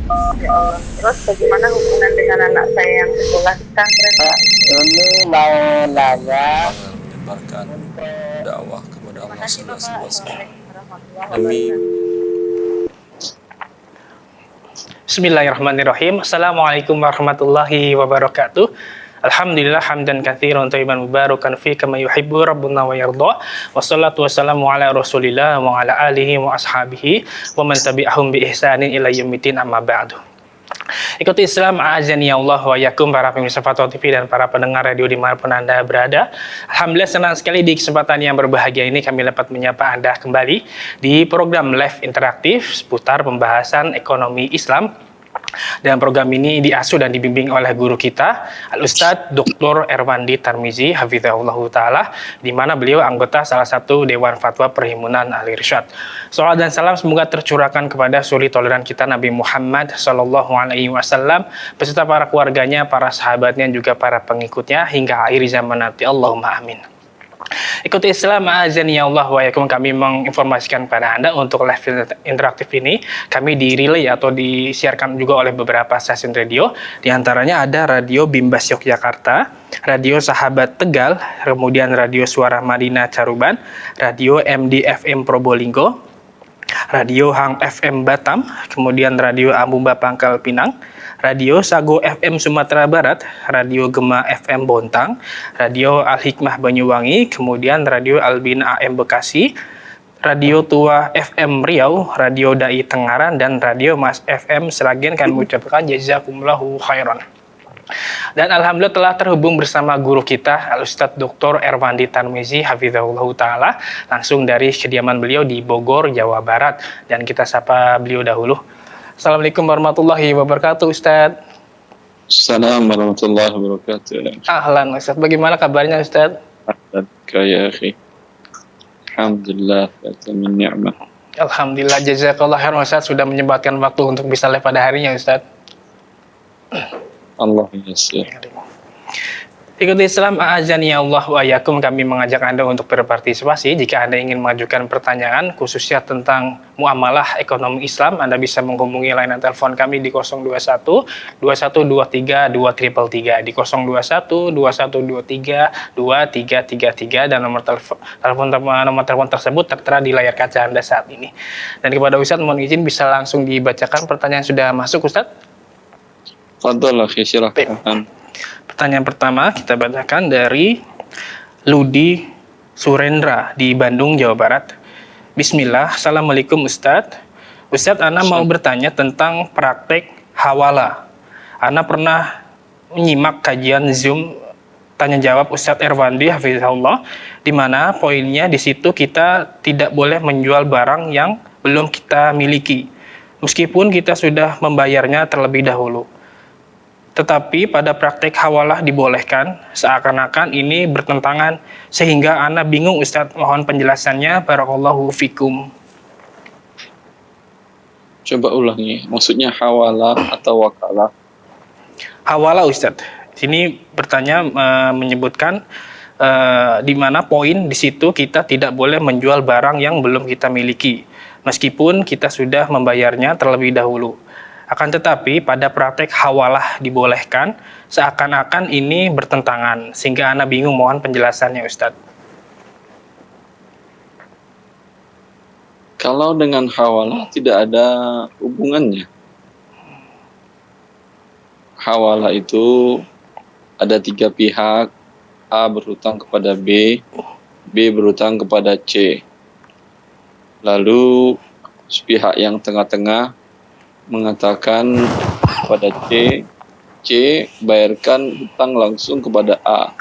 Ya Allah. Terus bagaimana hubungan dengan anak saya yang sekolah di pesantren? Pak, ini mau nanya Pangan menyebarkan dakwah kepada Terima Allah kasih Bapak. seluas-luasnya Assalamualaikum warahmatullahi demi wabarakatuh. Bismillahirrahmanirrahim. Assalamualaikum warahmatullahi wabarakatuh. Alhamdulillah hamdan katsiran thayyiban mubarakan fi kama yuhibbu rabbuna wa yarda. Wassalatu wassalamu ala Rasulillah wa ala alihi wa ashabihi wa man tabi'ahum bi ihsanin ila yaumiddin amma ba'du. Ikuti Islam azani ya Allah wa yakum, para pemirsa Fatwa TV dan para pendengar radio dimanapun Anda berada. Alhamdulillah senang sekali di kesempatan yang berbahagia ini kami dapat menyapa Anda kembali di program live interaktif seputar pembahasan ekonomi Islam. Dan program ini diasuh dan dibimbing oleh guru kita, Al-Ustadz Dr. Erwandi Tarmizi, Hafizahullah Ta'ala, di mana beliau anggota salah satu Dewan Fatwa Perhimpunan Ahli Irsyad. Salawat dan salam semoga tercurahkan kepada suri toleran kita Nabi Muhammad SAW, beserta para keluarganya, para sahabatnya, juga para pengikutnya, hingga akhir zaman nanti. Allahumma amin. Ikuti Islam azani ya Allah wa yakum, kami menginformasikan pada Anda untuk live interaktif ini kami direlay atau disiarkan juga oleh beberapa stasiun radio. Di antaranya ada Radio Bimbas Yogyakarta, Radio Sahabat Tegal, kemudian Radio Suara Madinah Caruban, Radio MDFM Probolinggo, Radio Hang FM Batam, kemudian Radio Ambumba Pangkal Pinang, Radio Sago FM Sumatera Barat, Radio Gema FM Bontang, Radio Al-Hikmah Banyuwangi, kemudian Radio Albina AM Bekasi, Radio Tua FM Riau, Radio Dai Tengaran, dan Radio Mas FM Seragen. Kami mengucapkan jazakumullahu khairan. Dan alhamdulillah telah terhubung bersama guru kita, Al-Ustadz Dr. Erwandi Tarmizi, Hafizahullah Ta'ala, langsung dari kediaman beliau di Bogor, Jawa Barat. Dan kita sapa beliau dahulu. Assalamualaikum warahmatullahi wabarakatuh, Ustadz. Assalamualaikum warahmatullahi wabarakatuh. Ahlan, Ustadz. Bagaimana kabarnya, Ustadz? Ya akhi. Alhamdulillah, min ni'mah. Alhamdulillah, jazakallah khairan, Ustadz, sudah menyempatkan waktu untuk bisa live pada harinya, Ustadz. Allah yassir. Ikuti Islam azani ya Allah wa yakum, kami mengajak Anda untuk berpartisipasi. Jika Anda ingin mengajukan pertanyaan khususnya tentang muamalah ekonomi Islam, Anda bisa menghubungi layanan telepon kami di 021 2123 2333, di 021 2123 2333, dan nomor telepon tersebut tertera di layar kaca Anda saat ini. Dan kepada Ustadz mohon izin bisa langsung dibacakan pertanyaan yang sudah masuk, Ustadz. Fadhal akhi, silakan. Pertanyaan pertama kita bacakan dari Ludi Surendra di Bandung, Jawa Barat. Bismillah, Assalamualaikum Ustadz. Ustadz, Ana mau bertanya tentang praktek hawala. Ana pernah menyimak kajian Zoom tanya jawab Ustadz Erwandi Hafizahullah, di mana poinnya di situ kita tidak boleh menjual barang yang belum kita miliki, meskipun kita sudah membayarnya terlebih dahulu. Tetapi pada praktek hawalah dibolehkan, seakan-akan ini bertentangan, sehingga Ana bingung Ustadz, mohon penjelasannya, barakallahu fikum. Coba ulangi, maksudnya hawalah atau wakalah? Hawalah Ustadz, sini bertanya menyebutkan di mana poin di situ kita tidak boleh menjual barang yang belum kita miliki, meskipun kita sudah membayarnya terlebih dahulu. Akan tetapi pada praktek hawalah dibolehkan, seakan-akan ini bertentangan, sehingga Ana bingung, mohon penjelasannya Ustadz. Kalau dengan hawalah tidak ada hubungannya. Hawalah itu ada tiga pihak, A berhutang kepada B, B berhutang kepada C. Lalu pihak yang tengah-tengah mengatakan kepada C, C bayarkan hutang langsung kepada A.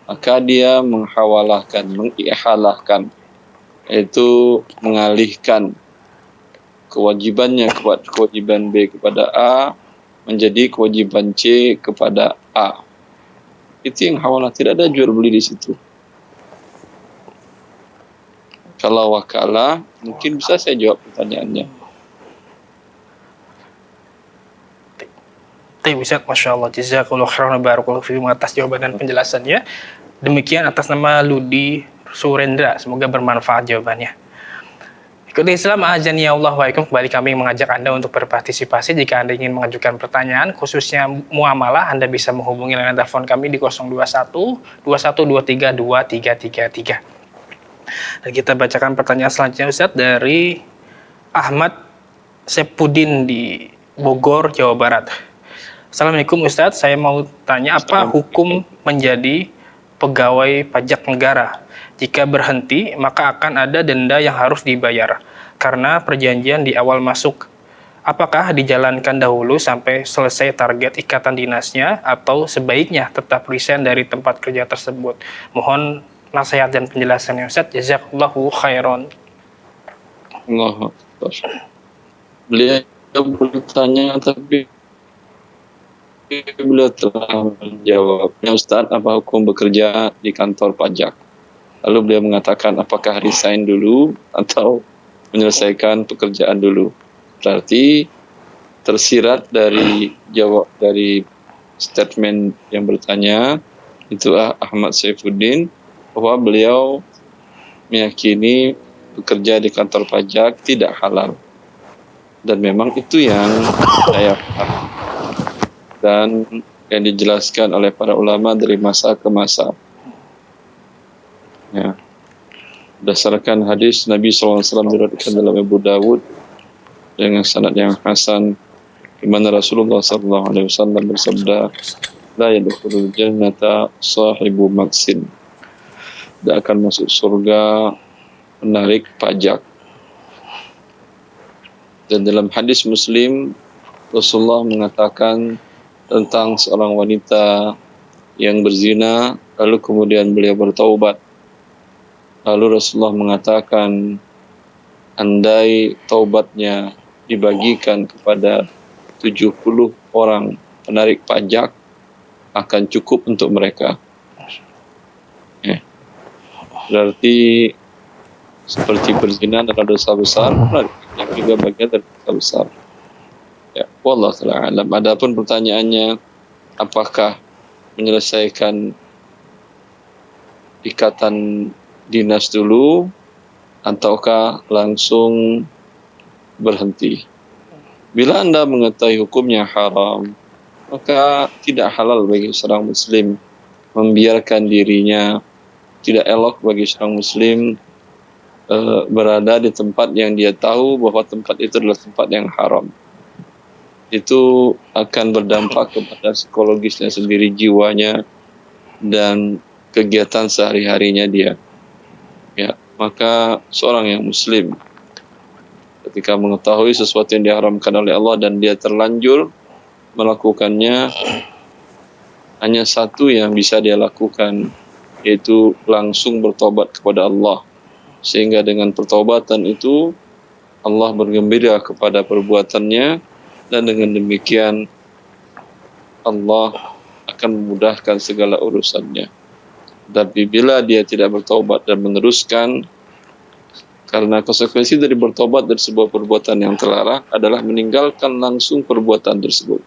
Maka dia menghawalahkan, mengihalahkan, yaitu mengalihkan kewajibannya kewajiban B kepada A menjadi kewajiban C kepada A. Itu yang hawalah, tidak ada jual beli di situ. Kalau wakalah, mungkin bisa saya jawab pertanyaannya. Ustadz, Masya Allah, jazakallahu khairan, barakallahu fiikum atas jawaban dan penjelasannya. Demikian atas nama Ludi Surendra, semoga bermanfaat jawabannya. Ikuti Islam azani ya Allah wa ikum. Kembali kami mengajak Anda untuk berpartisipasi. Jika Anda ingin mengajukan pertanyaan khususnya muamalah, Anda bisa menghubungi layanan telepon kami di 021 2123 2333. Dan kita bacakan pertanyaan selanjutnya Ustaz dari Ahmad Sepudin di Bogor, Jawa Barat. Assalamualaikum Ustaz, saya mau tanya apa hukum menjadi pegawai pajak negara? Jika berhenti, maka akan ada denda yang harus dibayar karena perjanjian di awal masuk. Apakah dijalankan dahulu sampai selesai target ikatan dinasnya atau sebaiknya tetap resign dari tempat kerja tersebut? Mohon nasihat dan penjelasannya Ustaz. Jazakallahu khairan. Allah. Beliau bertanya tapi beliau telah menjawabnya, Ustaz, apa hukum bekerja di kantor pajak? Lalu beliau mengatakan apakah resign dulu atau menyelesaikan pekerjaan dulu. Berarti tersirat dari statement yang bertanya itu Ahmad Saifuddin bahwa beliau meyakini bekerja di kantor pajak tidak halal. Dan memang itu yang saya paham dan yang dijelaskan oleh para ulama dari masa ke masa. Ya. Berdasarkan hadis Nabi SAW diriwayatkan dalam Abu Dawud dengan sanad yang hasan, di mana Rasulullah SAW bersabda, la yadkhulul jannata sahibu maksin, tidak akan masuk surga menarik pajak. Dan dalam hadis Muslim, Rasulullah mengatakan tentang seorang wanita yang berzina, lalu kemudian beliau bertaubat. Lalu Rasulullah mengatakan, andai taubatnya dibagikan kepada 70 orang penarik pajak, akan cukup untuk mereka. Berarti seperti berzina adalah dosa besar, penarik pajak juga bagian dari dosa besar. Ya, wallahu ta'ala alam. Adapun pertanyaannya, apakah menyelesaikan ikatan dinas dulu ataukah langsung berhenti? Bila Anda mengetahui hukumnya haram, maka tidak halal bagi seorang muslim membiarkan dirinya, tidak elok bagi seorang muslim berada di tempat yang dia tahu bahwa tempat itu adalah tempat yang haram. Itu akan berdampak kepada psikologisnya sendiri, jiwanya, dan kegiatan sehari-harinya dia. Ya, maka seorang yang muslim ketika mengetahui sesuatu yang diharamkan oleh Allah dan dia terlanjur melakukannya, hanya satu yang bisa dia lakukan, yaitu langsung bertobat kepada Allah. Sehingga dengan pertobatan itu Allah bergembira kepada perbuatannya, dan dengan demikian Allah akan memudahkan segala urusannya. Tapi bila dia tidak bertobat dan meneruskan, karena konsekuensi dari bertobat dari sebuah perbuatan yang terlarang adalah meninggalkan langsung perbuatan tersebut.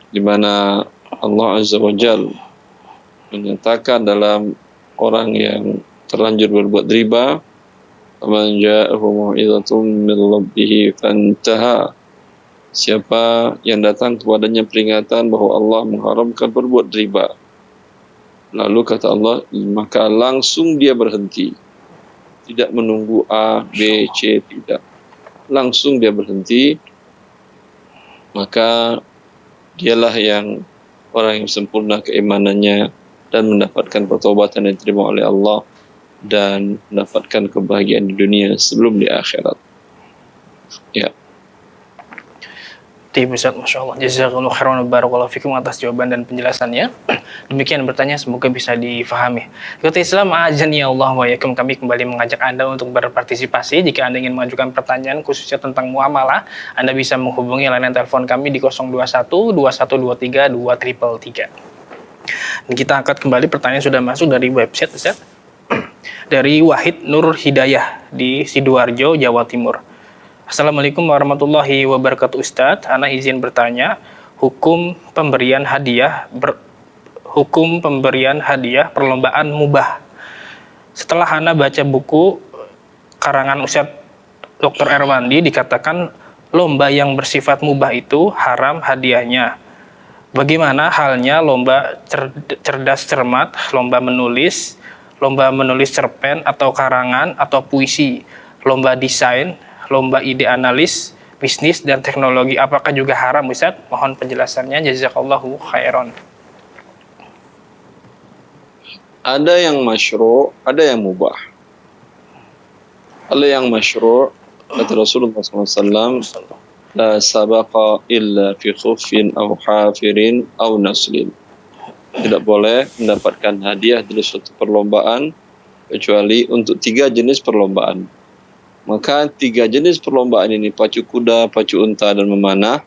Di mana Allah Azza wa Jalla menyatakan dalam orang yang terlanjur berbuat riba, "Man ja'ahu mau'izatun min rabbih fantaha." Siapa yang datang kepadanya peringatan bahwa Allah mengharamkan berbuat riba, lalu kata Allah, maka langsung dia berhenti. Tidak menunggu A, B, C, tidak. Langsung dia berhenti. Maka dialah yang orang yang sempurna keimanannya dan mendapatkan pertobatan yang diterima oleh Allah dan mendapatkan kebahagiaan di dunia sebelum di akhirat. Ya. Ustaz, Masya Allah. Jazakallahu khairan wa barakallahu fikum atas jawaban dan penjelasannya. Demikian bertanya, semoga bisa difahami. Ikuti Islam azani ya Allah wa yakum. Kami kembali mengajak Anda untuk berpartisipasi. Jika Anda ingin mengajukan pertanyaan khususnya tentang muamalah, Anda bisa menghubungi layanan telepon kami di 021 2123 2333. Dan kita angkat kembali pertanyaan sudah masuk dari website Ustaz. Dari Wahid Nur Hidayah di Sidoarjo, Jawa Timur. Assalamualaikum warahmatullahi wabarakatuh Ustadz. Ana izin bertanya, hukum pemberian hadiah perlombaan mubah. Setelah Ana baca buku karangan Ustadz Dr. Erwandi dikatakan lomba yang bersifat mubah itu haram hadiahnya. Bagaimana halnya lomba cerdas cermat, lomba menulis cerpen atau karangan atau puisi, lomba desain, lomba ide analis, bisnis dan teknologi, apakah juga haram Ustaz? Mohon penjelasannya, jazakallahu khairan. Ada yang masyru', ada yang mubah. Ada yang masyru', kata Rasulullah SAW, la sabaqa illa fi khuffin aw hafirin aw naslin. Tidak boleh mendapatkan hadiah dari suatu perlombaan kecuali untuk 3 jenis perlombaan. Maka 3 jenis perlombaan ini, pacu kuda, pacu unta, dan memanah,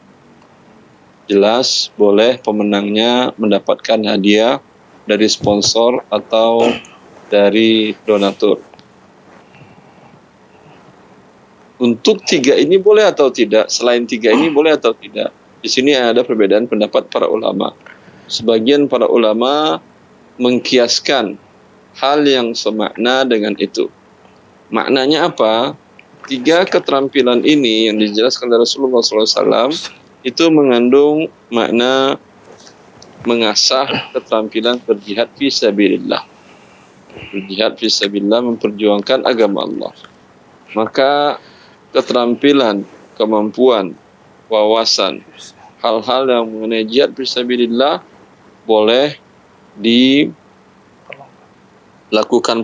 jelas boleh pemenangnya mendapatkan hadiah dari sponsor atau dari donatur. Untuk 3 ini boleh atau tidak? Selain 3 ini boleh atau tidak? Di sini ada perbedaan pendapat para ulama. Sebagian para ulama mengkiaskan hal yang semakna dengan itu. Maknanya apa? 3 keterampilan ini yang dijelaskan oleh Rasulullah SAW itu mengandung makna mengasah keterampilan berjihad fi sabilillah. Berjihad fi sabilillah, memperjuangkan agama Allah. Maka keterampilan, kemampuan, wawasan, hal-hal yang mengenai jihad fi sabilillah boleh dilakukan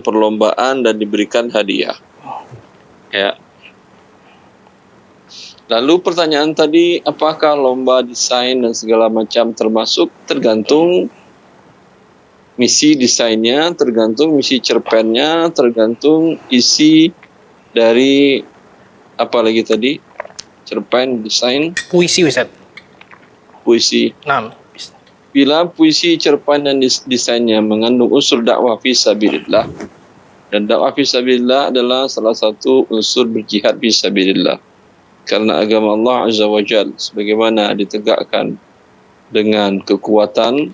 perlombaan dan diberikan hadiah. Ya. Lalu pertanyaan tadi, apakah lomba desain dan segala macam termasuk? Tergantung misi desainnya, tergantung misi cerpennya, tergantung isi dari apa lagi tadi? Cerpen, desain, Puisi Ustaz. puisi. Nah, Bila puisi, cerpen dan desainnya mengandung unsur dakwah fi sabilillah, dan dakwah fi sabilillah adalah salah satu unsur berjihad fi sabilillah. Karena agama Allah Azza wa Jal sebagaimana ditegakkan dengan kekuatan,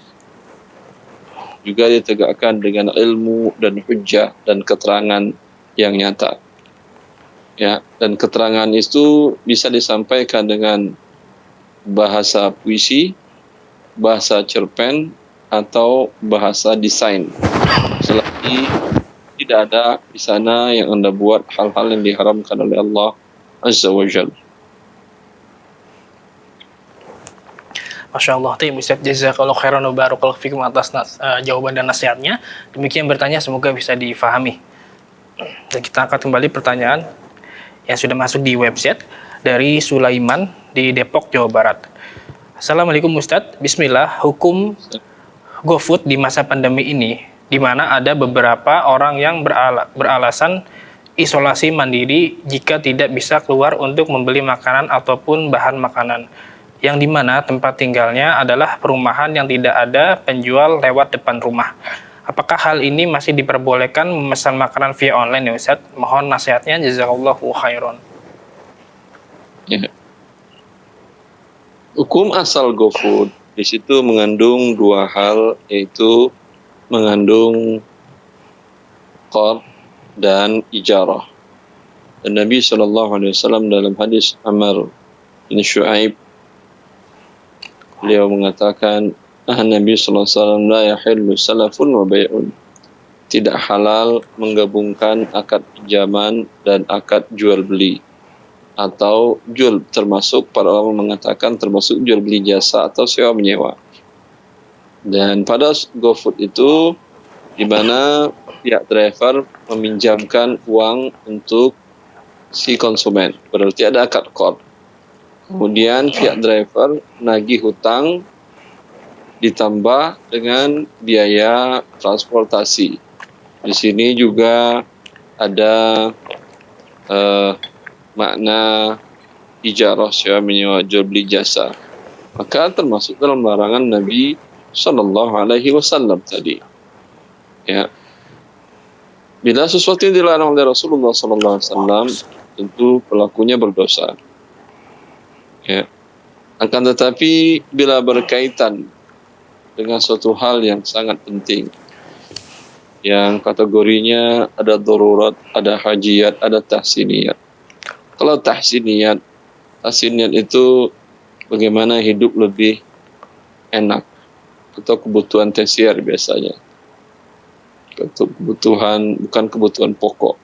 juga ditegakkan dengan ilmu dan hujjah dan keterangan yang nyata. Ya, dan keterangan itu bisa disampaikan dengan bahasa puisi, bahasa cerpen, atau bahasa desain. Selagi tidak ada di sana yang Anda buat hal-hal yang diharamkan oleh Allah Azza wa Jalla. Masya Allah, Ustaz, jazakallahu khairan wa barakallahu fikum atas jawaban dan nasihatnya. Demikian bertanya, semoga bisa difahami. Dan kita angkat kembali pertanyaan yang sudah masuk di website dari Sulaiman di Depok, Jawa Barat. Assalamualaikum Ustaz, Bismillah, hukum GoFood di masa pandemi ini, di mana ada beberapa orang yang beralasan isolasi mandiri jika tidak bisa keluar untuk membeli makanan ataupun bahan makanan, yang dimana tempat tinggalnya adalah perumahan yang tidak ada penjual lewat depan rumah. Apakah hal ini masih diperbolehkan memesan makanan via online ya Ustaz? Mohon nasihatnya, jazakallahu khairan. Ya. Hukum asal GoFood di situ mengandung 2 hal, yaitu mengandung qard dan ijarah. Dan Nabi SAW dalam hadis Amr bin Shu'aib, beliau mengatakan, Nabi SAW la yahillu salafun wa bay'un. Tidak halal menggabungkan akad pinjaman dan akad jual beli, atau jual, termasuk para ulama mengatakan termasuk jual beli jasa atau sewa menyewa. Dan pada GoFood itu di mana pihak driver meminjamkan uang untuk si konsumen, berarti ada akad qard. Kemudian pihak driver nagih hutang ditambah dengan biaya transportasi. Di sini juga ada makna ijarah, sewa menyewa, jual beli jasa. Maka termasuk dalam larangan Nabi Sallallahu Alaihi Wasallam tadi. Ya. Bila sesuatu yang dilarang oleh Rasulullah Sallallahu Alaihi Wasallam, tentu pelakunya berdosa. Ya. Akan tetapi bila berkaitan dengan suatu hal yang sangat penting, yang kategorinya ada darurat, ada hajiyat, ada tahsiniyat, Kalau tahsiniyat itu bagaimana hidup lebih enak, atau kebutuhan tersier biasanya. Untuk kebutuhan, bukan kebutuhan pokok.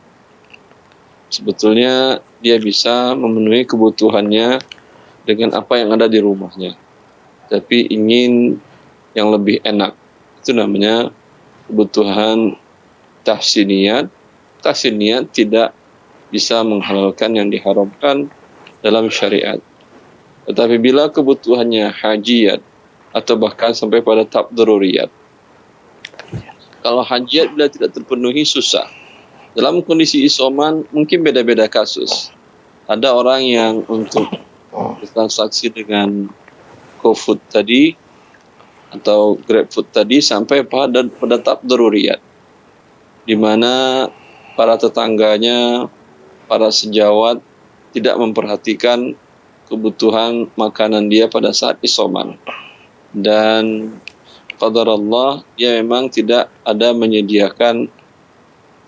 Sebetulnya dia bisa memenuhi kebutuhannya dengan apa yang ada di rumahnya. Tapi ingin yang lebih enak. Itu namanya kebutuhan tahsiniyat. Tahsiniyat tidak bisa menghalalkan yang diharamkan dalam syariat. Tetapi bila kebutuhannya hajiyat atau bahkan sampai pada tahap daruriyat. Kalau hajiyat bila tidak terpenuhi susah. Dalam kondisi isoman mungkin beda-beda kasus. Ada orang yang untuk bertransaksi dengan GoFood tadi atau GrabFood tadi sampai pada tahap daruriyat, di mana para tetangganya, para sejawat tidak memperhatikan kebutuhan makanan dia pada saat isoman. Dan qadar Allah, dia memang tidak ada menyediakan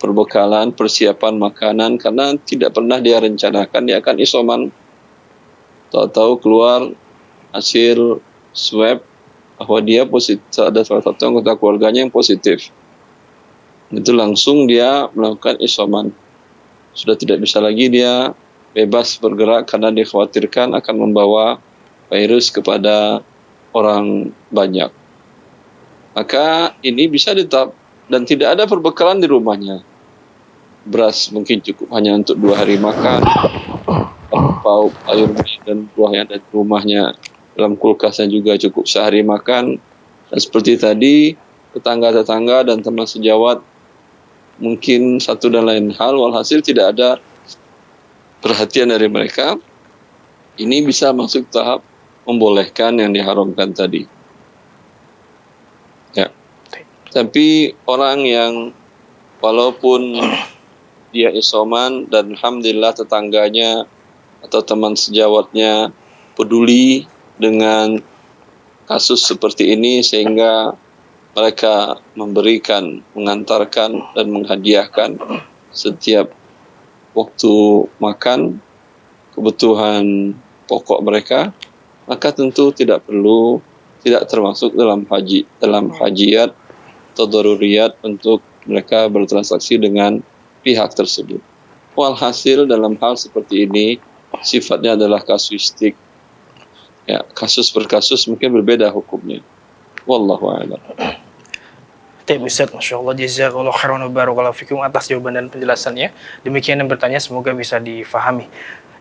perbekalan, persiapan makanan karena tidak pernah dia rencanakan dia akan isoman. Tahu-tahu keluar hasil swab bahwa dia positif, ada salah satu anggota keluarganya yang positif. Itu langsung dia melakukan isoman. Sudah tidak bisa lagi dia bebas bergerak karena dikhawatirkan akan membawa virus kepada orang banyak. Maka ini bisa ditap dan tidak ada perbekalan di rumahnya. Beras mungkin cukup hanya untuk 2 hari makan. Lauk, air dan buah yang ada di rumahnya dalam kulkasnya juga cukup sehari makan. Dan seperti tadi, tetangga-tetangga dan teman sejawat mungkin satu dan lain hal, walhasil tidak ada perhatian dari mereka. Ini bisa masuk tahap membolehkan yang diharamkan tadi. Ya. Tapi orang yang walaupun dia isoman dan alhamdulillah tetangganya atau teman sejawatnya peduli dengan kasus seperti ini sehingga mereka memberikan, mengantarkan dan menghadiahkan setiap waktu makan kebutuhan pokok mereka, maka tentu tidak termasuk dalam hajiyat atau daruriyat untuk mereka bertransaksi dengan pihak tersebut. Walhasil dalam hal seperti ini sifatnya adalah kasuistik. Ya, kasus per kasus mungkin berbeda hukumnya. Wallahu a'lam. Baik Ustaz, Masya Allah, jazakallahu khairan wa barakallahu fikum atas jawaban dan penjelasannya. Demikian yang bertanya semoga bisa difahami.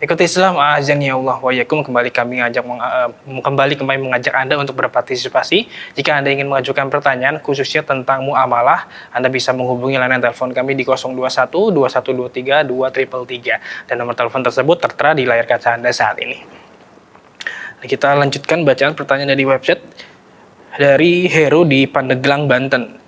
Ikuti Islam, azan ya Allah wa yakum. Kembali kami mengajak Anda untuk berpartisipasi. Jika Anda ingin mengajukan pertanyaan khususnya tentang muamalah, Anda bisa menghubungi layanan telepon kami di 021 2123 2333 dan nomor telepon tersebut tertera di layar kaca Anda saat ini. Kita lanjutkan bacaan pertanyaan dari website dari Heru di Pandeglang, Banten.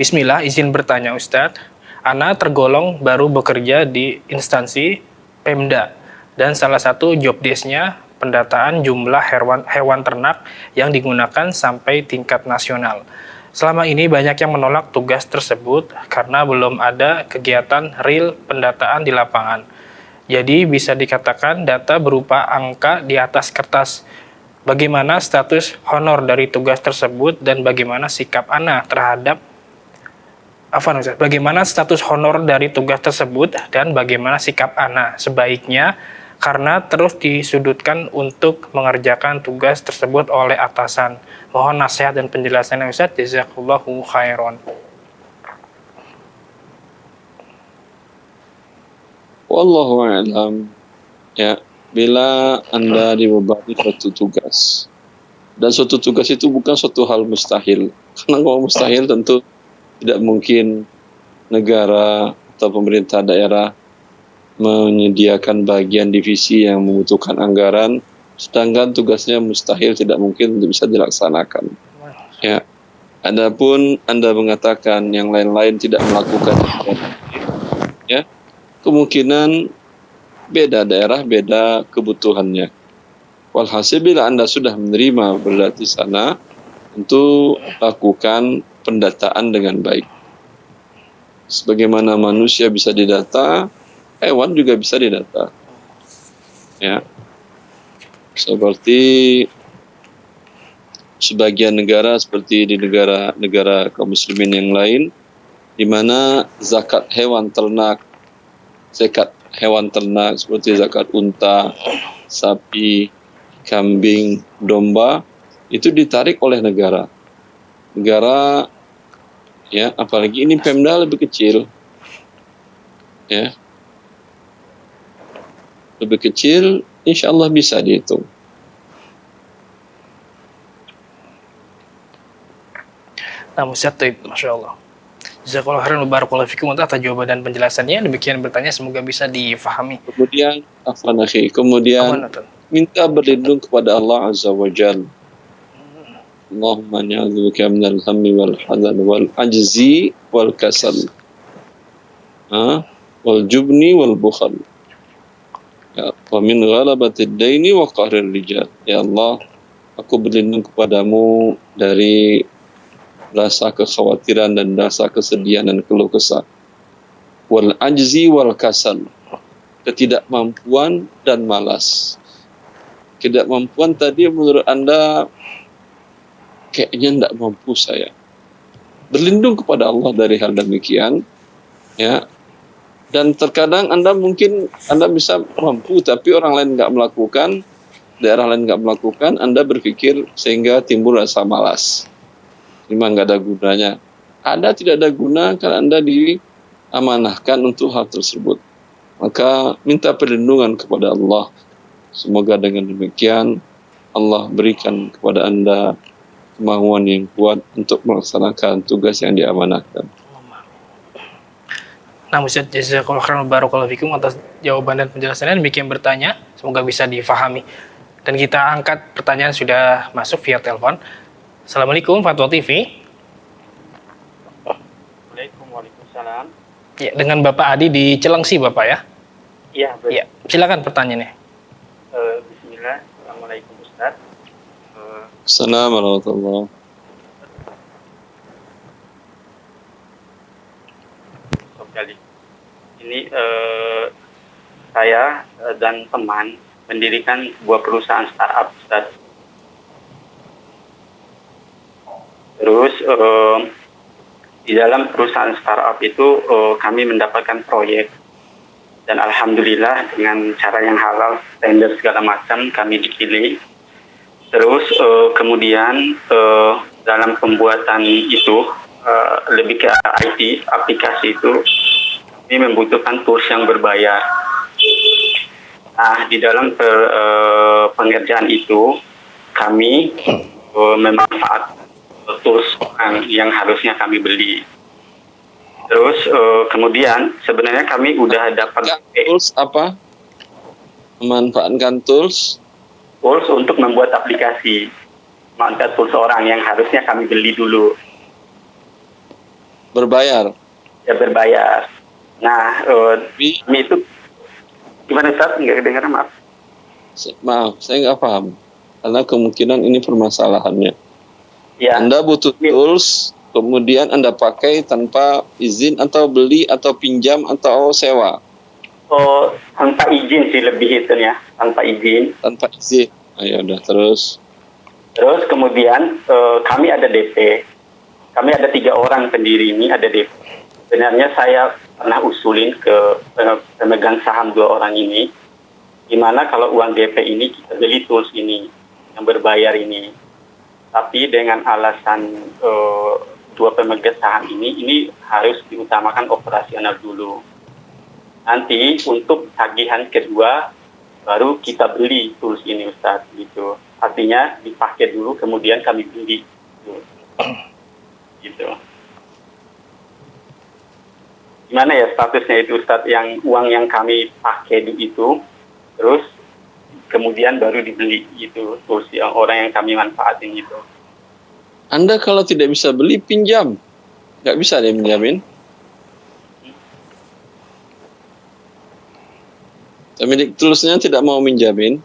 Bismillah, izin bertanya Ustadz. Ana tergolong baru bekerja di instansi Pemda dan salah satu job desk-nya pendataan jumlah hewan ternak yang digunakan sampai tingkat nasional. Selama ini banyak yang menolak tugas tersebut karena belum ada kegiatan real pendataan di lapangan. Jadi bisa dikatakan data berupa angka di atas kertas. Bagaimana status honor dari tugas tersebut dan bagaimana sikap Ana terhadap bagaimana status honor dari tugas tersebut dan bagaimana sikap Ana sebaiknya karena terus disudutkan untuk mengerjakan tugas tersebut oleh atasan. Mohon nasihat dan penjelasannya Ustaz. Jazakallahu khairan. Wallahu a'lam. Ya, bila Anda dibebani suatu tugas dan suatu tugas itu bukan suatu hal mustahil. Karena kalau mustahil tentu tidak mungkin negara atau pemerintah daerah menyediakan bagian divisi yang membutuhkan anggaran, sedangkan tugasnya mustahil tidak mungkin untuk bisa dilaksanakan. Ya, adapun Anda mengatakan yang lain-lain tidak melakukan, ya, kemungkinan beda daerah, beda kebutuhannya. Walhasil bila Anda sudah menerima berada di sana, tentu lakukan pendataan dengan baik. Sebagaimana manusia bisa didata, hewan juga bisa didata. Ya, seperti sebagian negara seperti di negara-negara kaum muslimin yang lain, di mana zakat hewan ternak seperti zakat unta, sapi, kambing, domba itu ditarik oleh negara. Negara, ya, apalagi ini Pemda lebih kecil, ya, lebih kecil, insya Allah bisa dihitung. Nah, Ustaz, Masya Allah. Jazakallahu khairan wa barakallahu fikum atas jawaban dan penjelasannya. Demikian bertanya, semoga bisa difahami. Kemudian minta berlindung kepada Allah Azza wa Jalla. Allahumma na'udzubika minal hammi wal hazan wal ajzi wal kasal. Wal jubni wal bukhal. Ya, wa min ghalabatid daini wa qahrir rijal. Ya Allah, aku berlindung kepadamu dari rasa kekhawatiran dan rasa kesedihan dan keluh kesah. Wal ajzi wal kasal, ketidakmampuan dan malas. Ketidakmampuan tadi menurut Anda kayaknya tidak mampu saya. Berlindung kepada Allah dari hal demikian, ya. Dan terkadang Anda bisa mampu, tapi orang lain nggak melakukan, daerah lain nggak melakukan, Anda berpikir sehingga timbul rasa malas. Memang nggak ada gunanya. Tidak ada guna karena Anda diamanahkan untuk hal tersebut. Maka minta perlindungan kepada Allah. Semoga dengan demikian Allah berikan kepada Anda kemauan yang kuat untuk melaksanakan tugas yang diamanahkan. Nah, Ustaz, jazakallahu khairan wa barakallahu fikum atas jawaban dan penjelasannya. Demikian bertanya, semoga bisa difahami. Dan kita angkat pertanyaan sudah masuk via telepon. Assalamualaikum, Fatwa TV. Waalaikumsalam. Ya, dengan Bapak Adi di Cilengsi, Bapak ya? Iya, betul. Ya, silakan pertanyaannya. Bismillah. Assalamualaikum Ustaz. Assalamualaikum warahmatullahi Wabarakatuh. Ini saya dan teman mendirikan sebuah perusahaan startup, Ustaz. Terus di dalam perusahaan startup itu kami mendapatkan proyek dan alhamdulillah dengan cara yang halal, tender segala macam kami dipilih. Terus kemudian dalam pembuatan itu lebih ke IT aplikasi itu ini membutuhkan tools yang berbayar. Nah, di dalam pengerjaan itu kami memanfaatkan tools yang harusnya kami beli. Terus kemudian sebenarnya kami udah dapat tools apa? Memanfaatkan tools untuk membuat aplikasi. Memanfaatkan tools orang yang harusnya kami beli dulu. Berbayar. Ya, berbayar. Nah, kami itu gimana Ustaz? Nggak kedengaran, maaf. Maaf, saya nggak paham. Karena kemungkinan ini permasalahannya. Ya. Anda butuh tools, kemudian Anda pakai tanpa izin atau beli atau pinjam atau sewa. Oh, tanpa izin sih lebih itu ya, tanpa izin. Tanpa izin. Ya udah, terus. Terus kemudian kami ada DP. Kami ada 3 orang pendiri ini ada DP. Sebenarnya saya pernah usulin ke pemegang saham 2 orang ini, gimana kalau uang DP ini kita beli tools ini yang berbayar ini. Tapi dengan alasan 2 pemegang saham ini harus diutamakan operasional dulu. Nanti untuk tagihan kedua baru kita beli tools ini, Ustaz, gitu. Artinya dipakai dulu kemudian kami beli gitu. Gimana ya statusnya itu, Ustaz, yang uang yang kami pakai itu terus kemudian baru dibeli gitu tools yang orang yang kami manfaatin gitu. Anda kalau tidak bisa beli, pinjam. Nggak bisa dia minjamin. Pemilik toolsnya tidak mau minjamin.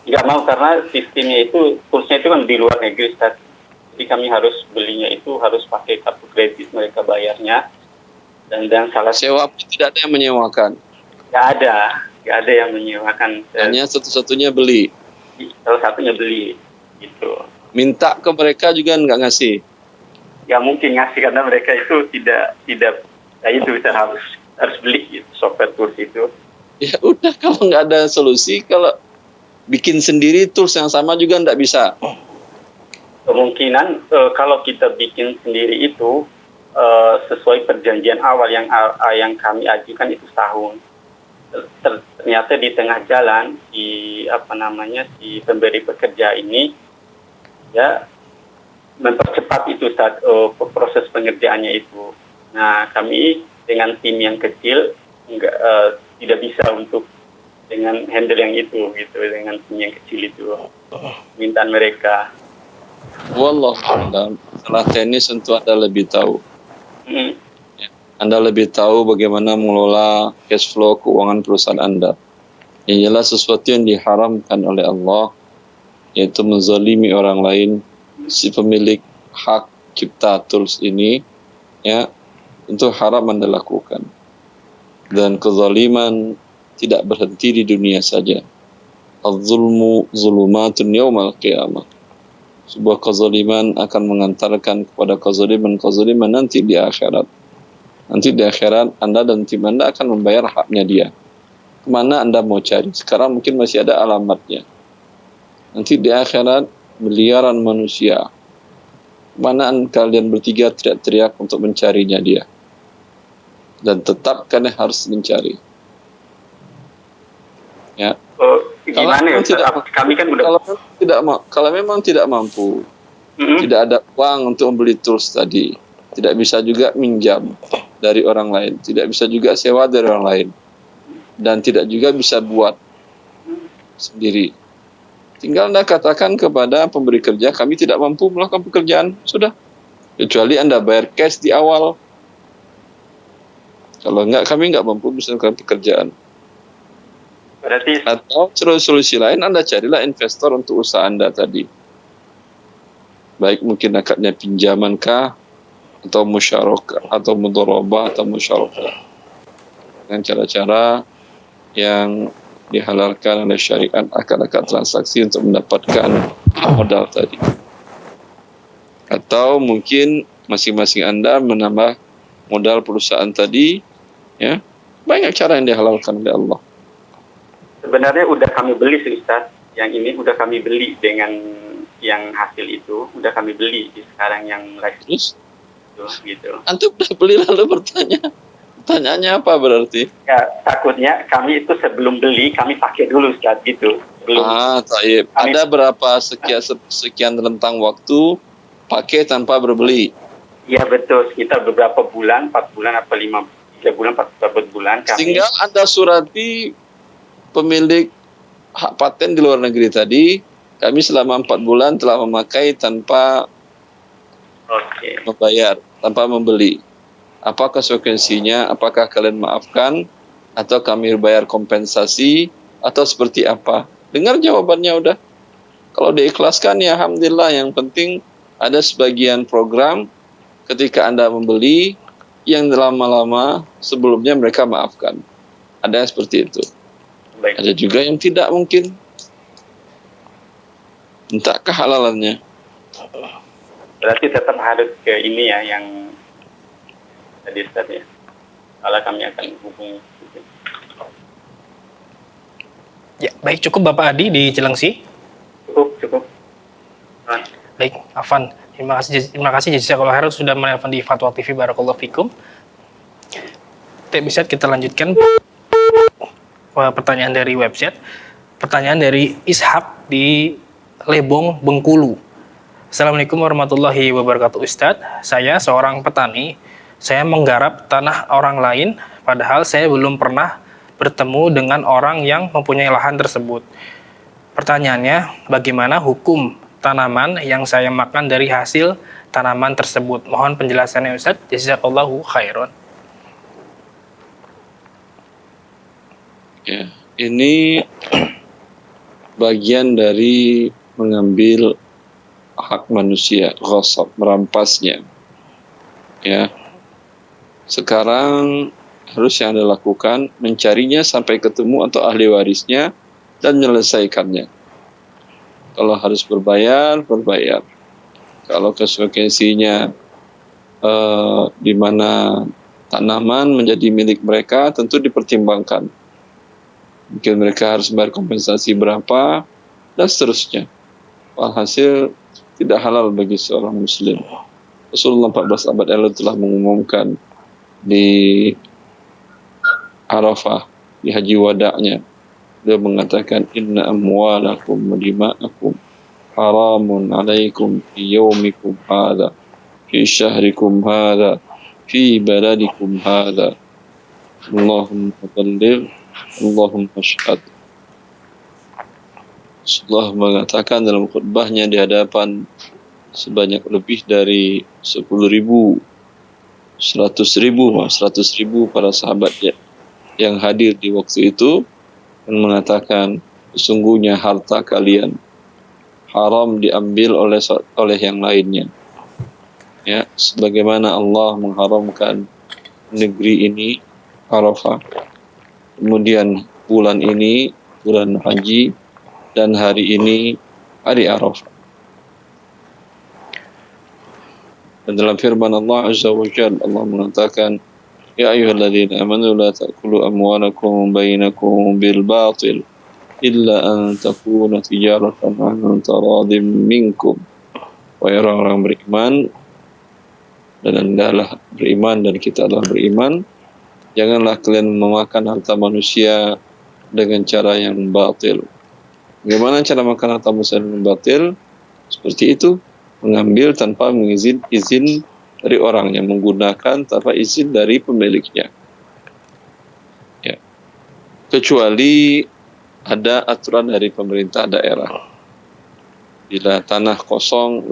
Nggak mau karena sistemnya itu, toolsnya itu kan di luar negeri, Ustaz. Jadi kami harus belinya itu harus pakai kartu kredit mereka bayarnya. Dan salah sewa tidak ada yang menyewakan. nggak ada yang menyewakan. Hanya satu-satunya beli. Salah satunya beli gitu. Minta ke mereka juga nggak ngasih. Ya mungkin ngasih karena mereka itu tidak ya itu kita harus beli gitu, software tools itu. Ya udah, kalau nggak ada solusi, kalau bikin sendiri tools yang sama juga nggak bisa. Kemungkinan kalau kita bikin sendiri itu sesuai perjanjian awal yang kami ajukan itu setahun. Ternyata di tengah jalan si pemberi pekerja ini ya mempercepat itu saat proses pengerjaannya itu. Nah, kami dengan tim yang kecil tidak bisa untuk dengan handle yang itu gitu, dengan tim yang kecil itu permintaan mereka. Wallah alam. Setelah teknis tentu Anda lebih tahu. Ya, Anda lebih tahu bagaimana mengelola cash flow keuangan perusahaan Anda. Yang jelas sesuatu yang diharamkan oleh Allah, yaitu menzalimi orang lain. Si pemilik hak cipta tools ini, ya, tentu haram Anda lakukan. Dan kezaliman tidak berhenti di dunia saja. Az-zulmu zulumatun yaumal qiyamah. Sebuah kezaliman akan mengantarkan kepada kezaliman nanti di akhirat. Nanti di akhirat Anda dan tim Anda akan membayar haknya dia. Kemana Anda mau cari? Sekarang mungkin masih ada alamatnya. Nanti di akhirat miliaran manusia. Mana kalian bertiga teriak-teriak untuk mencarinya dia. Dan tetap kalian harus mencari. Ya. Gimana ya? Kami kan udah kalau memang tidak mampu, tidak ada uang untuk membeli tools tadi, tidak bisa juga minjam dari orang lain, tidak bisa juga sewa dari orang lain, dan tidak juga bisa buat sendiri. Tinggal Anda katakan kepada pemberi kerja, kami tidak mampu melakukan pekerjaan, sudah. Kecuali Anda bayar cash di awal. Kalau enggak, kami enggak mampu melakukan pekerjaan. berarti Atau solusi lain, Anda carilah investor untuk usaha Anda tadi. Baik mungkin akadnya pinjaman kah, atau musyarakah, atau mudharabah, atau musyarakah. Dengan cara-cara yang dihalalkan oleh syariat, akad-akad transaksi untuk mendapatkan modal tadi. Atau mungkin masing-masing Anda menambah modal perusahaan tadi, ya. Banyak cara yang dihalalkan oleh Allah. sebenarnya udah kami beli sih Ustaz. Yang ini udah kami beli dengan yang hasil itu udah kami beli di sekarang yang live Terus gitu. antum udah beli lalu bertanya. Pertanyaannya apa berarti? Ya, takutnya kami itu sebelum beli kami pakai dulu Ustaz gitu. Sebelum Taib. Ada berapa sekian rentang waktu pakai tanpa berbeli? Iya betul, sekitar beberapa bulan, 4 bulan apa 3 bulan, 4 bulan kami. Tinggal Anda surati pemilik hak paten di luar negeri tadi, kami selama 4 bulan telah memakai tanpa membayar, tanpa membeli. Apa konsekuensinya? Apakah kalian maafkan? Atau kami bayar kompensasi? Atau seperti apa? Dengar jawabannya udah. Kalau diikhlaskan ya alhamdulillah. Yang penting ada sebagian program ketika Anda membeli yang lama-lama sebelumnya mereka maafkan. Ada yang seperti itu. Baik. Ada juga yang tidak mungkin. Entah kehalalannya. Berarti tetap harus ke ini ya yang tadi Ustaz ya. Kalau kami akan hubungi. Ya, baik, cukup Bapak Adi di Cilengsi. Cukup. Nah, Baik, Afan. Terima kasih jazakallahu khairan sudah menelpon di Fatwa TV. Barakallahu fikum. Bisa kita lanjutkan pertanyaan dari website. Pertanyaan dari Ishak di Lebong, Bengkulu. Assalamualaikum warahmatullahi wabarakatuh Ustadz. Saya seorang petani. Saya menggarap tanah orang lain, padahal saya belum pernah bertemu dengan orang yang mempunyai lahan tersebut. Pertanyaannya, bagaimana hukum tanaman yang saya makan dari hasil tanaman tersebut? Mohon penjelasannya Ustadz. Jazakallahu khairan. Ya, ini bagian dari mengambil hak manusia, ghasab, merampasnya. Ya. Sekarang harus yang Anda lakukan mencarinya sampai ketemu atau ahli warisnya dan menyelesaikannya. Kalau harus berbayar, berbayar. Kalau konsekuensinya di mana tanaman menjadi milik mereka, tentu dipertimbangkan. Mungkin mereka harus bayar kompensasi berapa, dan seterusnya. Alhasil tidak halal bagi seorang muslim. Rasulullah 14 abad lalu telah mengumumkan di Arafah, di haji wada'nya. Dia mengatakan, inna amwalakum wa dima'akum haramun alaikum fi yawmikum hadha, fi syahrikum hadha, fi baladikum hadha. Allahumma balligh, Allahumma syahad. Rasulullah mengatakan dalam khutbahnya di hadapan sebanyak lebih dari 10.000, 100.000 para sahabat yang hadir di waktu itu, dan mengatakan sesungguhnya harta kalian haram diambil oleh yang lainnya. Ya, sebagaimana Allah mengharamkan negeri ini, Arafah, kemudian bulan ini, bulan haji, dan hari ini, hari Arafah. Dan dalam firman Allah Azza wa Jalla, Allah mengatakan, ya ayyuhalladzina amanu la ta'kulu amwalakum bainakum bil batil illa an takuna tijaratan an taradim minkum. Wahai orang-orang beriman, dan adalah beriman dan kita adalah beriman, janganlah kalian memakan harta manusia dengan cara yang batil. Bagaimana cara makan harta manusia dengan batil? Seperti itu, mengambil tanpa izin dari orangnya, menggunakan tanpa izin dari pemiliknya. Ya. Kecuali ada aturan dari pemerintah daerah. Bila tanah kosong,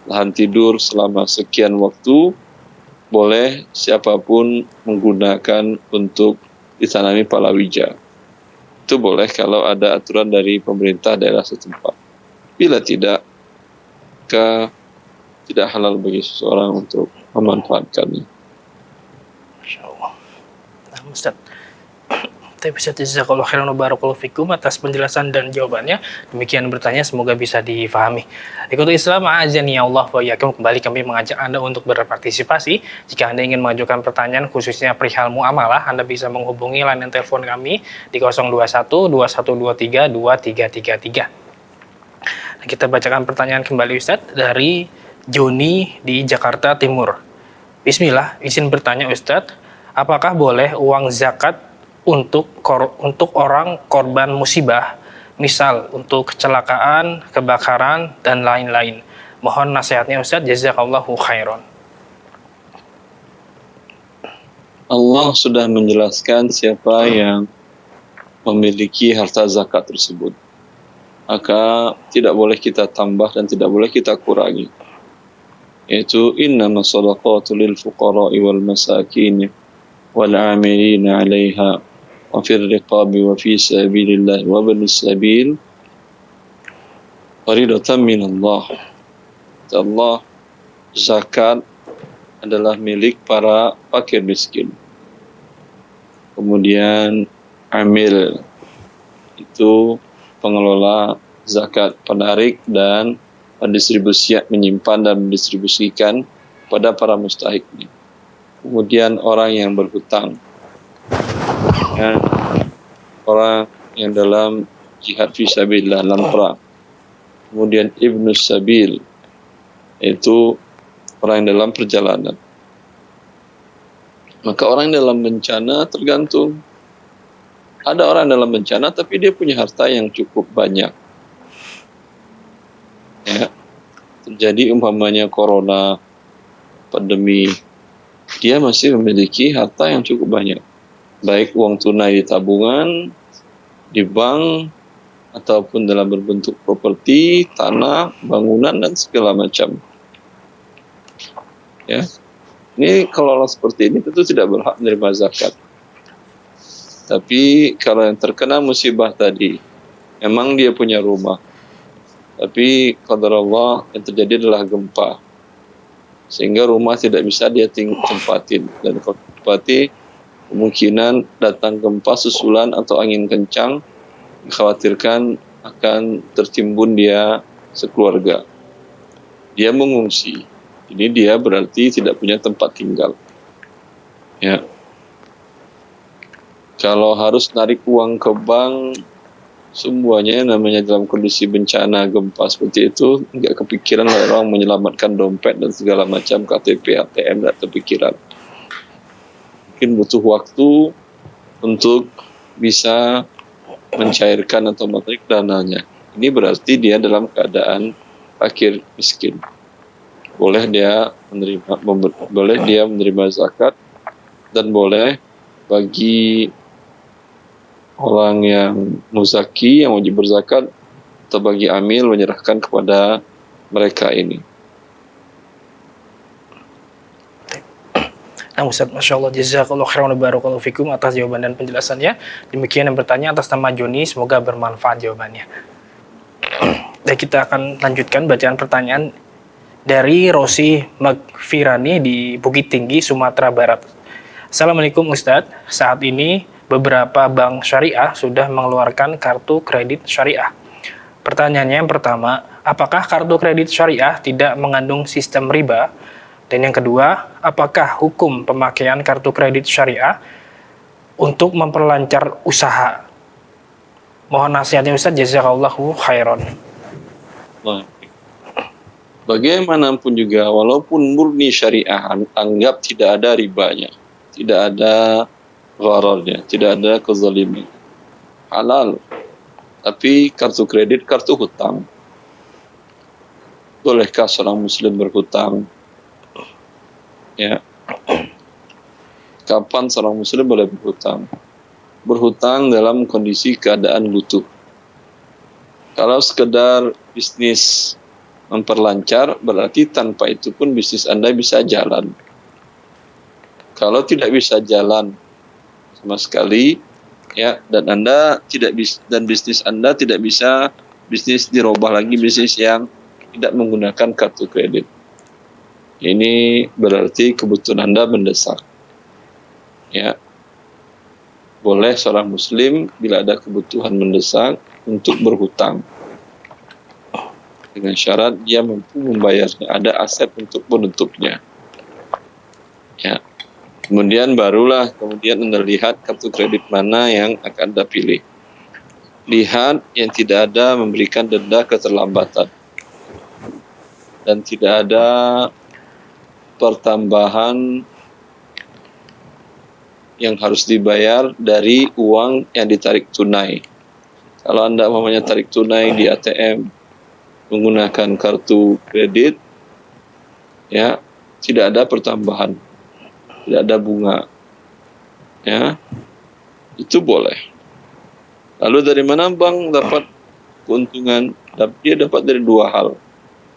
lahan tidur selama sekian waktu, boleh siapapun menggunakan untuk ditanami palawija. Itu boleh kalau ada aturan dari pemerintah daerah setempat. Bila tidak, tidak halal bagi seseorang untuk memanfaatkannya. Masya Allah. Nah, Ustaz, Ustaz jazakallahu khairan wa barakallahu fikum atas penjelasan dan jawabannya. Demikian bertanya, semoga bisa difahami. Ikhwatul Islam, a'azani ya Allah wa iyyakum, kembali kami mengajak Anda untuk berpartisipasi. Jika Anda ingin mengajukan pertanyaan khususnya perihal muamalah, Anda bisa menghubungi layanan telepon kami di 021 2123 2333. Nah, kita bacakan pertanyaan kembali Ustaz dari Joni di Jakarta Timur. Bismillah, izin bertanya Ustadz, apakah boleh uang zakat untuk orang korban musibah, misal untuk kecelakaan, kebakaran, dan lain-lain? Mohon nasihatnya Ustadz, jazakallahu khairan. Allah sudah menjelaskan siapa yang memiliki harta zakat tersebut. Maka tidak boleh kita tambah dan tidak boleh kita kurangi. Yaitu innamas shadaqatu lil fuqara'i wal masakin wal 'amilina 'alaiha wa fir riqabi wa fi sabilillah wa ibnis sabil faridatan min Allah. Allah, zakat adalah milik para fakir miskin. Kemudian amil itu pengelola zakat, penarik dan pendistribusi, menyimpan dan mendistribusikan pada para mustahiknya. Kemudian orang yang berhutang, ya, orang yang dalam jihad fisabilillah, dalam perang. Kemudian ibnus sabil, itu orang yang dalam perjalanan. Maka orang yang dalam bencana tergantung. Ada orang dalam bencana tapi dia punya harta yang cukup banyak. Ya, terjadi umpamanya corona, pandemi, dia masih memiliki harta yang cukup banyak, baik uang tunai di tabungan, di bank, ataupun dalam berbentuk properti, tanah, bangunan, dan segala macam. Ya, ini kalau orang seperti ini tentu tidak berhak menerima zakat. Tapi kalau yang terkena musibah tadi, memang dia punya rumah, tapi qadar Allah yang terjadi adalah gempa. sehingga rumah tidak bisa dia tempatin, dan kalau tempati kemungkinan datang gempa susulan atau angin kencang, dikhawatirkan akan tertimbun dia sekeluarga. Dia mengungsi, ini dia berarti tidak punya tempat tinggal. Ya, kalau harus narik uang ke bank, semuanya namanya dalam kondisi bencana gempa seperti itu, nggak kepikiran lah orang menyelamatkan dompet dan segala macam, KTP, ATM, nggak kepikiran. Mungkin butuh waktu untuk bisa mencairkan atau menarik dananya. Ini berarti dia dalam keadaan fakir miskin. Boleh dia menerima zakat, dan boleh bagi orang yang muzaki, yang wajib berzakat, atau bagi amil menyerahkan kepada mereka ini. Nah Ustaz, Masya Allah, jazakallahu khairan wa barakallahu fikum atas jawaban dan penjelasannya. Demikian yang bertanya atas nama Joni, semoga bermanfaat jawabannya. Dan kita akan lanjutkan bacaan pertanyaan dari Rosi Magfirani di Bukit Tinggi, Sumatera Barat. Assalamualaikum Ustaz, saat ini beberapa bank syariah sudah mengeluarkan kartu kredit syariah. Pertanyaannya yang pertama, apakah kartu kredit syariah tidak mengandung sistem riba? Dan yang kedua, apakah hukum pemakaian kartu kredit syariah untuk memperlancar usaha? Mohon nasihatnya Ustaz, jazakallahu khairan. Bagaimanapun juga, walaupun murni syariah, anggap tidak ada ribanya, tidak ada ghararnya, tidak ada kezaliman, halal. Tapi kartu kredit, kartu hutang. Bolehkah seorang muslim berhutang? Ya. Kapan seorang muslim boleh berhutang? Berhutang dalam kondisi keadaan butuh. Kalau sekedar bisnis memperlancar, berarti tanpa itu pun bisnis Anda bisa jalan. Kalau tidak bisa jalan sama sekali, ya, dan Anda tidak bisa, dan bisnis Anda tidak bisa bisnis dirubah lagi, bisnis yang tidak menggunakan kartu kredit. Ini berarti kebutuhan Anda mendesak. Ya. Boleh seorang muslim bila ada kebutuhan mendesak untuk berhutang. Dengan syarat dia mampu membayarnya, ada aset untuk menutupnya. Ya. Kemudian barulah Anda lihat kartu kredit mana yang akan Anda pilih. Lihat yang tidak ada memberikan denda keterlambatan. Dan tidak ada pertambahan yang harus dibayar dari uang yang ditarik tunai. Kalau Anda umpamanya tarik tunai di ATM menggunakan kartu kredit, ya, tidak ada pertambahan, tidak ada bunga, ya, itu boleh. Lalu dari mana bank dapat keuntungan? Dia dapat dari dua hal.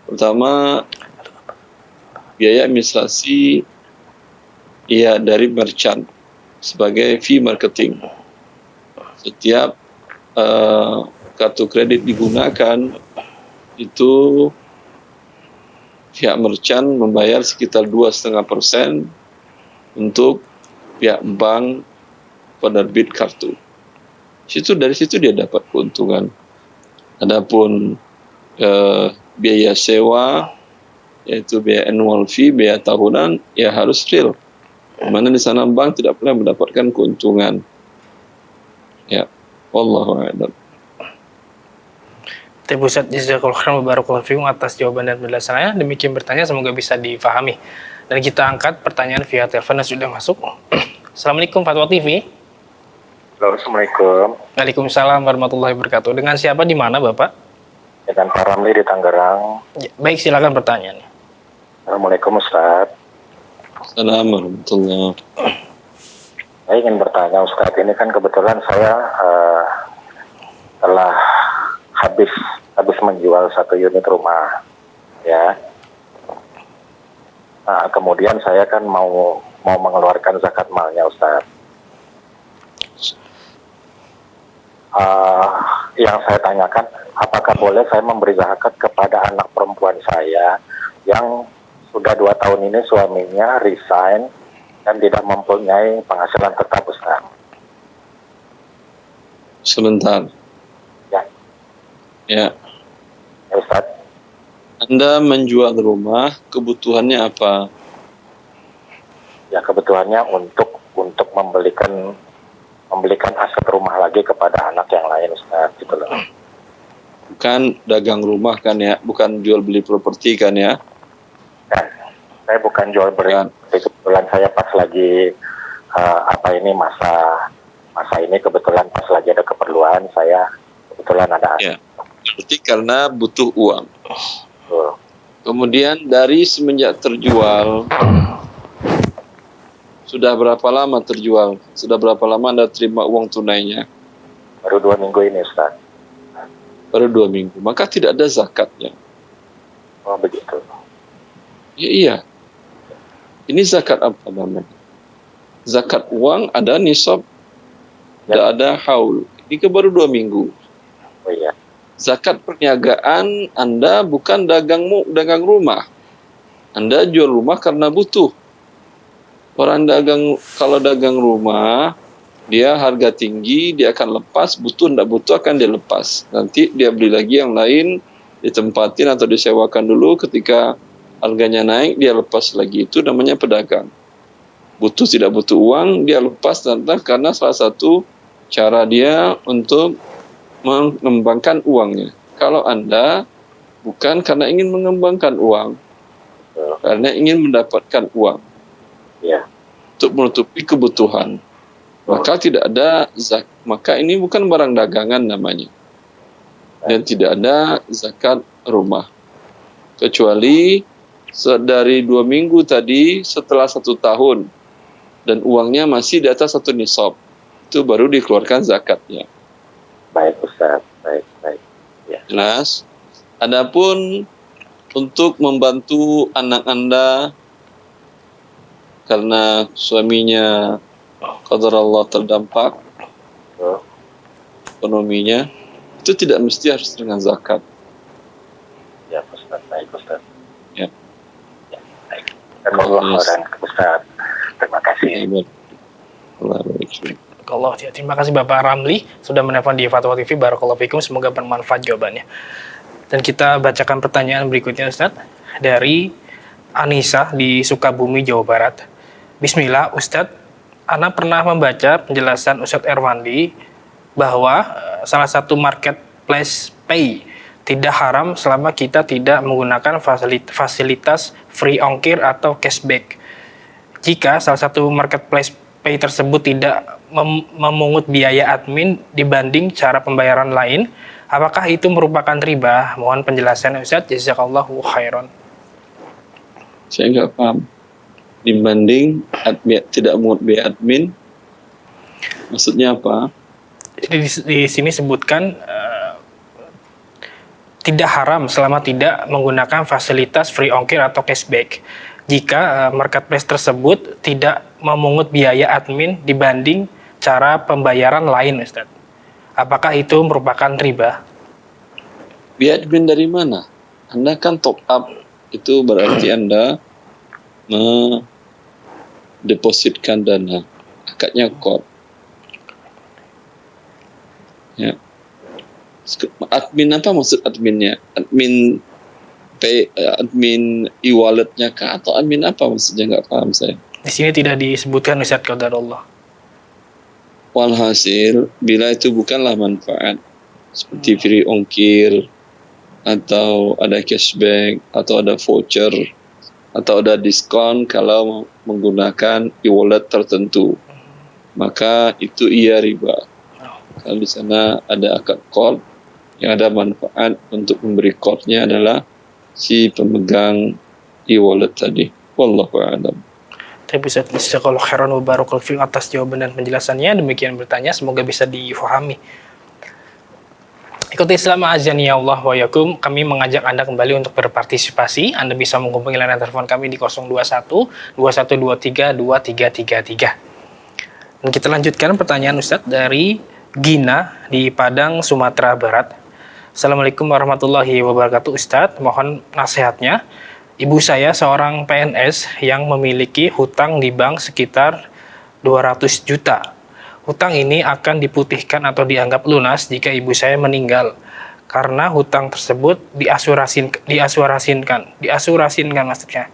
Pertama, biaya administrasi ya dari merchant sebagai fee marketing. Setiap kartu kredit digunakan, itu pihak merchant membayar sekitar 2,5% untuk pihak bank penerbit kartu. Dari situ dia dapat keuntungan. Adapun biaya sewa, yaitu biaya annual fee, biaya tahunan, ya harus real. Mana di sana bank tidak pernah mendapatkan keuntungan. Ya, wallahu a'lam. Terima kasih jazakallahu khairan wa barakallahu fikum atas jawaban dan penjelasannya. Demikian bertanya, semoga bisa difahami. Dan kita angkat pertanyaan via telepon yang sudah masuk. Assalamualaikum Fatwa TV. Halo, Assalamualaikum. Waalaikumsalam warahmatullahi wabarakatuh. Dengan siapa di mana Bapak? Dengan Pak Ramli di Tangerang. Ya, baik, silakan pertanyaannya. Assalamualaikum Ustaz. Assalamualaikum warahmatullahi. Saya ingin bertanya Ustaz, ini kan kebetulan saya telah habis menjual satu unit rumah, ya. Nah, kemudian saya kan mau mengeluarkan zakat malnya Ustaz. Yang saya tanyakan, apakah boleh saya memberi zakat kepada anak perempuan saya yang sudah 2 tahun ini suaminya resign dan tidak mempunyai penghasilan tetap, Ustaz. Sebentar. Ya, Ya. ya Ustaz. Anda menjual rumah, kebutuhannya apa? Ya, kebutuhannya untuk membelikan aset rumah lagi kepada anak yang lain, Ustaz, gitu loh. Bukan dagang rumah kan ya? Bukan jual beli properti kan ya? Dan saya bukan jual beli, Kan. kebetulan saya pas lagi masa ini kebetulan pas lagi ada keperluan, saya kebetulan ada aset. Ya. Berarti karena butuh uang. Tuh. Kemudian dari semenjak terjual, sudah berapa lama terjual? Sudah berapa lama Anda terima uang tunainya? Baru 2 minggu ini, Ustaz. Baru 2 minggu. Maka tidak ada zakatnya. Oh, begitu. Ya, iya. Ini zakat apa namanya? Zakat uang ada nisab, tidak ada haul. Ini ke baru 2 minggu. Oh iya. Zakat perniagaan Anda bukan dagang rumah. Anda jual rumah karena butuh. Orang kalau dagang rumah, dia harga tinggi, dia akan lepas, butuh tidak butuh akan dia lepas. Nanti dia beli lagi yang lain, ditempatin atau disewakan dulu, ketika harganya naik, dia lepas lagi. Itu namanya pedagang. Butuh tidak butuh uang, dia lepas karena salah satu cara dia untuk mengembangkan uangnya. Kalau Anda bukan karena ingin mengembangkan uang, karena ingin mendapatkan uang, Ya. untuk menutupi kebutuhan, maka tidak ada maka ini bukan barang dagangan namanya, dan tidak ada zakat rumah, kecuali dari 2 minggu tadi setelah 1 tahun dan uangnya masih di atas 1 nisab, itu baru dikeluarkan zakatnya. Baik, Ustaz. Baik. Ya. Jelas. Adapun untuk membantu anak Anda karena suaminya qadarullah terdampak Oh, ekonominya, itu tidak mesti harus dengan zakat. ya, Ustaz. Baik, Ustaz. Ya. Ya, baik. Dan Allah Yes. khairan, Ustaz. Terima kasih. Allah baik. Allah, ya, terima kasih Bapak Ramli sudah menelpon di Fatwa TV. Barakallahu fikum, semoga bermanfaat jawabannya. Dan kita bacakan pertanyaan berikutnya, Ustaz, dari Anissa di Sukabumi, Jawa Barat. Bismillah, Ustadz, Ana pernah membaca penjelasan Ustadz Erwandi bahwa salah satu marketplace pay tidak haram selama kita tidak menggunakan fasilitas free ongkir atau cashback. Jika salah satu marketplace pay tersebut tidak memungut biaya admin dibanding cara pembayaran lain, apakah itu merupakan riba? Mohon penjelasan Ustadz, jazakallahu khairan. Saya nggak paham. Dibanding tidak memungut biaya admin, maksudnya apa? Jadi di sini sebutkan tidak haram selama tidak menggunakan fasilitas free ongkir atau cashback. Jika marketplace tersebut tidak memungut biaya admin dibanding cara pembayaran lain, Ustaz. Apakah itu merupakan riba? Biaya admin dari mana? Anda kan top up, itu berarti Anda mendepositkan dana, akadnya kod. Ya. Admin apa maksud adminnya? Admin admin e-walletnya kah atau admin apa maksudnya, nggak paham saya. Di sini tidak disebutkan Ustaz qadarullah. Walhasil, bila itu bukanlah manfaat seperti free ongkir atau ada cashback atau ada voucher atau ada diskon kalau menggunakan e-wallet tertentu, maka itu ia riba. Kalau di sana ada akad qard, yang ada manfaat untuk memberi qardnya adalah si pemegang e-wallet tadi. Wallahu a'lam. Tapi Ustaz, jazakallahu khairan wa barakallahu fiik atas jawaban dan penjelasannya. Demikian bertanya, semoga bisa difahami. Ikuti Islam azani ya Allah wa yakum. Kami mengajak Anda kembali untuk berpartisipasi. Anda bisa menghubungi layanan telepon kami di 021 2123 2333. Dan kita lanjutkan pertanyaan Ustaz dari Gina di Padang, Sumatera Barat. Assalamualaikum warahmatullahi wabarakatuh Ustaz. Mohon nasihatnya. Ibu saya seorang PNS yang memiliki hutang di bank sekitar 200 juta. Hutang ini akan diputihkan atau dianggap lunas jika ibu saya meninggal. Karena hutang tersebut diasurasikan maksudnya.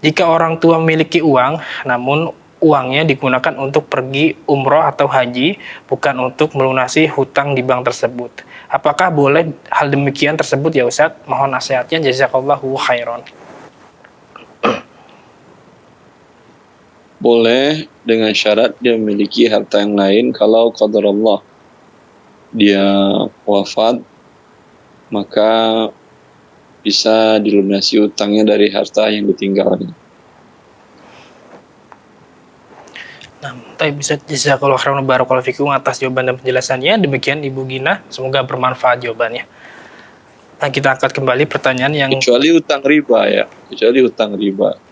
Jika orang tua memiliki uang, namun uangnya digunakan untuk pergi umroh atau haji, bukan untuk melunasi hutang di bank tersebut. Apakah boleh hal demikian tersebut ya Ustadz? Mohon nasihatnya, jazakallahu khairan. Boleh dengan syarat dia memiliki harta yang lain. Kalau qadarullah dia wafat, maka bisa dilunasi utangnya dari harta yang ditinggalnya. Nah, bisa jazakallahu khairan barakallahu fikum atas jawaban dan penjelasannya. Demikian Ibu Gina, semoga bermanfaat jawabannya. Nah, kita angkat kembali pertanyaan yang Kecuali utang riba ya, kecuali utang riba.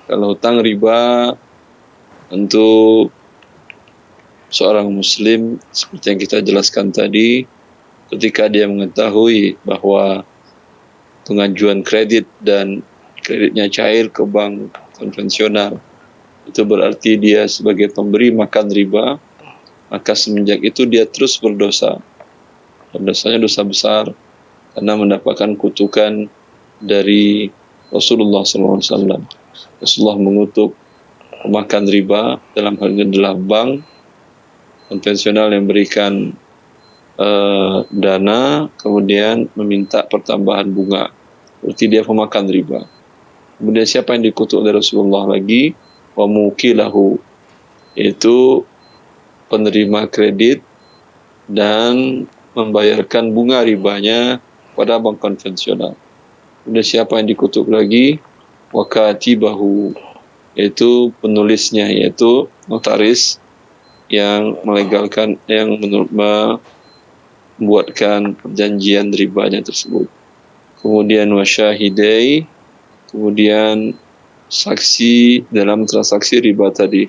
Kalau hutang riba, tentu seorang muslim seperti yang kita jelaskan tadi, ketika dia mengetahui bahwa pengajuan kredit dan kreditnya cair ke bank konvensional, itu berarti dia sebagai pemberi makan riba, maka semenjak itu dia terus berdosa. Dan dosanya dosa besar, karena mendapatkan kutukan dari Rasulullah SAW. Rasulullah mengutuk pemakan riba, dalam hal ini adalah bank konvensional yang berikan dana, kemudian meminta pertambahan bunga. Berarti dia pemakan riba. Kemudian siapa yang dikutuk oleh Rasulullah lagi? Wa mukilahu, yaitu penerima kredit dan membayarkan bunga ribanya pada bank konvensional. Kemudian siapa yang dikutuk lagi? Wa katibahu, yaitu penulisnya, yaitu notaris yang melegalkan, yang membuatkan perjanjian ribanya tersebut. Kemudian wasyahidai, kemudian saksi dalam transaksi riba tadi.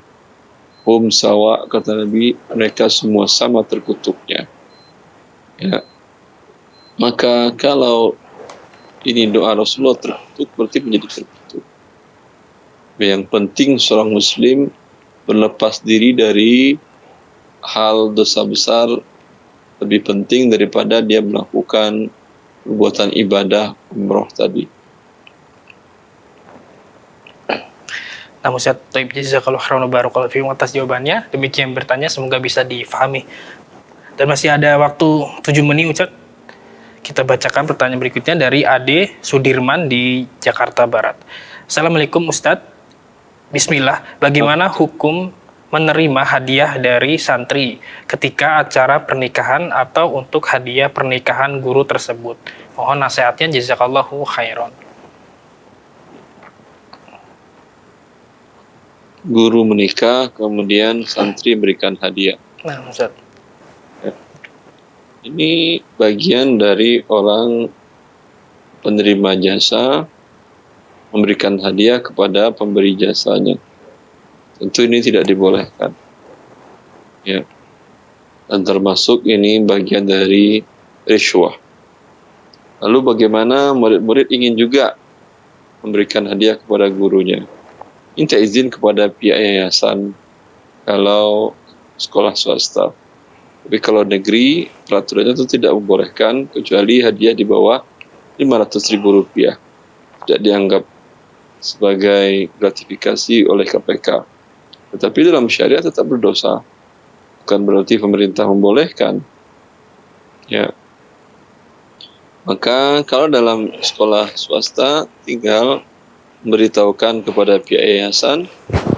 Hum sawa, kata Nabi, mereka semua sama terkutuknya. Ya. Maka kalau ini doa Rasulullah terkutuk, berarti menjadi terkutuk. Yang penting seorang muslim berlepas diri dari hal dosa besar lebih penting daripada dia melakukan perbuatan ibadah umroh tadi. Nah, Ustaz, taib jazakallahu khairan wa barakallahu fiikum atas jawabannya. Demikian bertanya, semoga bisa difahami. Dan masih ada waktu 7 menit, Ustaz. Kita bacakan pertanyaan berikutnya dari Ade Sudirman di Jakarta Barat. Assalamualaikum Ustaz. Bismillah, bagaimana hukum menerima hadiah dari santri ketika acara pernikahan atau untuk hadiah pernikahan guru tersebut? Mohon nasihatnya, jazakallahu khairan. Guru menikah, kemudian santri berikan hadiah. Nah, Ustaz. Ini bagian dari orang penerima jasa memberikan hadiah kepada pemberi jasanya. Tentu ini tidak dibolehkan. Ya. Dan termasuk ini bagian dari riswah. Lalu bagaimana murid-murid ingin juga memberikan hadiah kepada gurunya? Minta izin kepada pihak yayasan kalau sekolah swasta. Tapi kalau negeri, peraturannya itu tidak membolehkan kecuali hadiah di bawah Rp500.000. Tidak dianggap sebagai gratifikasi oleh KPK. Tetapi dalam syariat tetap berdosa. Bukan berarti pemerintah membolehkan. Ya. Maka kalau dalam sekolah swasta tinggal memberitahukan kepada pihak yayasan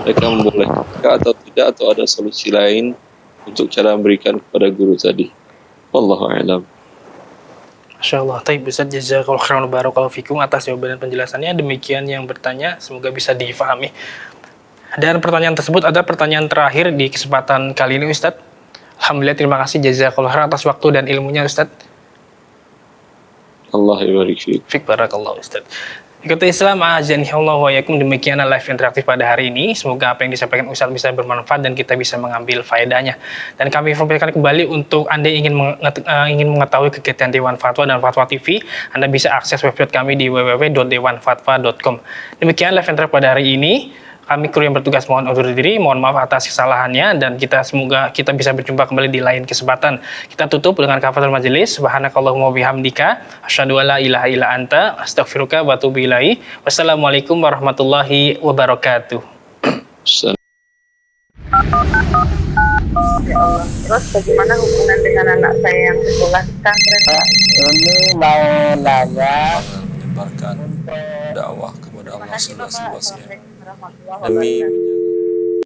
mereka membolehkan atau tidak, atau ada solusi lain untuk cara memberikan kepada guru tadi. Wallahu a'lam. Masya Allah, taib Ustaz, jazakallahu khairan wa barakallahu fikum atas jawaban dan penjelasannya. Demikian yang bertanya, semoga bisa difahami. Dan pertanyaan tersebut ada pertanyaan terakhir di kesempatan kali ini Ustaz. Alhamdulillah, terima kasih jazakallahu khairan atas waktu dan ilmunya Ustaz. Allah barik fiik. Fik barakallahu Ustaz. Ikuti Islam, Allah wa yakum. Demikianlah live interaktif pada hari ini. Semoga apa yang disampaikan Ustaz bisa bermanfaat dan kita bisa mengambil faedahnya. Dan kami informasikan kembali untuk Anda yang ingin mengetahui kegiatan Dewan Fatwa dan Fatwa TV, Anda bisa akses website kami di www.dewanfatwa.com. Demikian live interaktif pada hari ini. Kami kru yang bertugas mohon undur diri, mohon maaf atas kesalahannya, dan semoga kita bisa berjumpa kembali di lain kesempatan. Kita tutup dengan kafaratul majelis. Subhanakallahumma bihamdika, asyhadu alla ilaha illa anta, astaghfiruka wa atubu ilaik. Wassalamualaikum warahmatullahi wabarakatuh. Ya Allah. Terus bagaimana hubungan dengan anak saya yang sekolah di pesantren? Ini mau nanya menyebarkan dakwah kepada Allah seluas-luasnya Assalamualaikum warahmatullahi demi wabarakatuh.